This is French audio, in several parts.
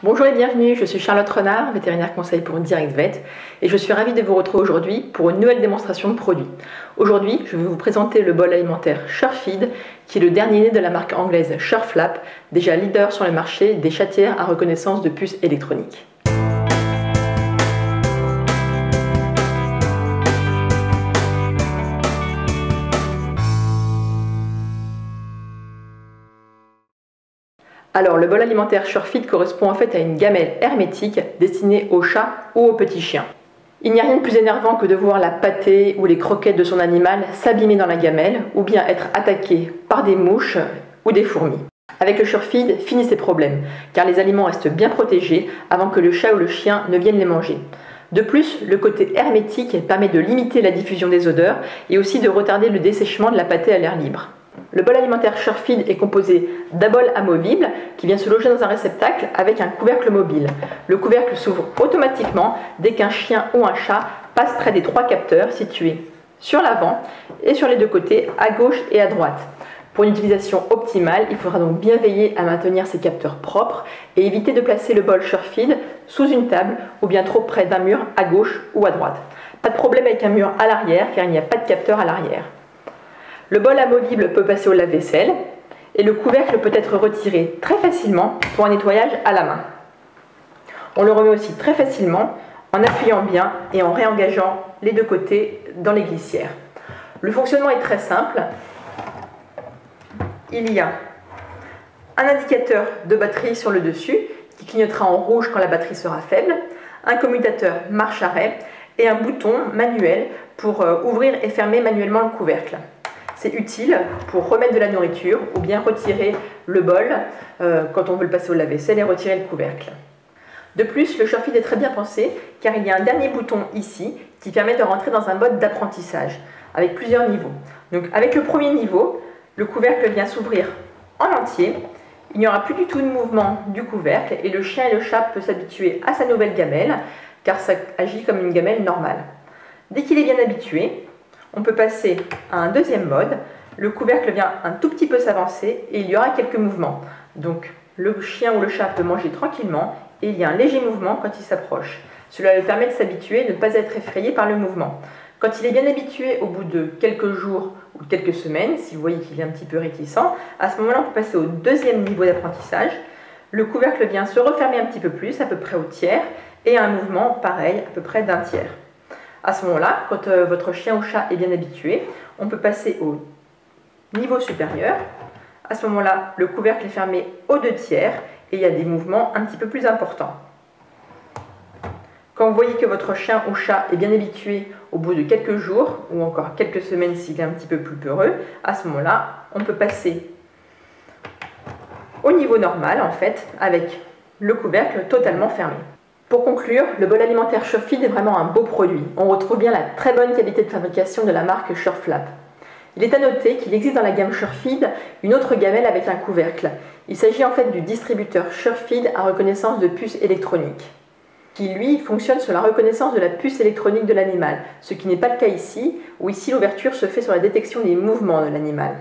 Bonjour et bienvenue, je suis Charlotte Renard, vétérinaire conseil pour DirectVet et je suis ravie de vous retrouver aujourd'hui pour une nouvelle démonstration de produit. Aujourd'hui, je vais vous présenter le bol alimentaire SureFeed qui est le dernier né de la marque anglaise SureFlap, déjà leader sur le marché des chatières à reconnaissance de puces électroniques. Alors, le bol alimentaire SureFeed correspond en fait à une gamelle hermétique destinée aux chats ou aux petits chiens. Il n'y a rien de plus énervant que de voir la pâtée ou les croquettes de son animal s'abîmer dans la gamelle ou bien être attaqué par des mouches ou des fourmis. Avec le SureFeed, fini ces problèmes, car les aliments restent bien protégés avant que le chat ou le chien ne vienne les manger. De plus, le côté hermétique permet de limiter la diffusion des odeurs et aussi de retarder le dessèchement de la pâtée à l'air libre. Le bol alimentaire SureFeed est composé d'un bol amovible qui vient se loger dans un réceptacle avec un couvercle mobile. Le couvercle s'ouvre automatiquement dès qu'un chien ou un chat passe près des 3 capteurs situés sur l'avant et sur les 2 côtés, à gauche et à droite. Pour une utilisation optimale, il faudra donc bien veiller à maintenir ces capteurs propres et éviter de placer le bol SureFeed sous une table ou bien trop près d'un mur à gauche ou à droite. Pas de problème avec un mur à l'arrière car il n'y a pas de capteur à l'arrière. Le bol amovible peut passer au lave-vaisselle et le couvercle peut être retiré très facilement pour un nettoyage à la main. On le remet aussi très facilement en appuyant bien et en réengageant les 2 côtés dans les glissières. Le fonctionnement est très simple. Il y a un indicateur de batterie sur le dessus qui clignotera en rouge quand la batterie sera faible, un commutateur marche-arrêt et un bouton manuel pour ouvrir et fermer manuellement le couvercle. C'est utile pour remettre de la nourriture ou bien retirer le bol quand on veut le passer au lave-vaisselle et retirer le couvercle. De plus, le SureFeed est très bien pensé car il y a un dernier bouton ici qui permet de rentrer dans un mode d'apprentissage avec plusieurs niveaux. Donc avec le premier niveau, le couvercle vient s'ouvrir en entier. Il n'y aura plus du tout de mouvement du couvercle et le chien et le chat peuvent s'habituer à sa nouvelle gamelle car ça agit comme une gamelle normale. Dès qu'il est bien habitué, on peut passer à un deuxième mode. Le couvercle vient un tout petit peu s'avancer et il y aura quelques mouvements. Donc le chien ou le chat peut manger tranquillement et il y a un léger mouvement quand il s'approche. Cela lui permet de s'habituer et de ne pas être effrayé par le mouvement. Quand il est bien habitué, au bout de quelques jours ou quelques semaines, si vous voyez qu'il est un petit peu réticent, à ce moment-là, on peut passer au deuxième niveau d'apprentissage. Le couvercle vient se refermer un petit peu plus, à peu près au tiers, et un mouvement pareil, à peu près d'un tiers. À ce moment-là, quand votre chien ou chat est bien habitué, on peut passer au niveau supérieur. À ce moment-là, le couvercle est fermé aux 2 tiers et il y a des mouvements un petit peu plus importants. Quand vous voyez que votre chien ou chat est bien habitué au bout de quelques jours ou encore quelques semaines s'il est un petit peu plus peureux, à ce moment-là, on peut passer au niveau normal en fait avec le couvercle totalement fermé. Pour conclure, le bol alimentaire SureFeed est vraiment un beau produit. On retrouve bien la très bonne qualité de fabrication de la marque SureFlap. Il est à noter qu'il existe dans la gamme SureFeed une autre gamelle avec un couvercle. Il s'agit en fait du distributeur SureFeed à reconnaissance de puces électroniques, qui lui fonctionne sur la reconnaissance de la puce électronique de l'animal, ce qui n'est pas le cas ici, où ici l'ouverture se fait sur la détection des mouvements de l'animal.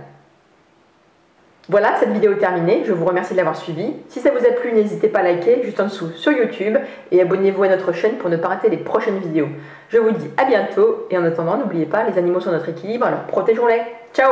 Voilà, cette vidéo est terminée, je vous remercie de l'avoir suivie. Si ça vous a plu, n'hésitez pas à liker juste en dessous sur YouTube et abonnez-vous à notre chaîne pour ne pas rater les prochaines vidéos. Je vous dis à bientôt et en attendant, n'oubliez pas, les animaux sont notre équilibre, alors protégeons-les. Ciao!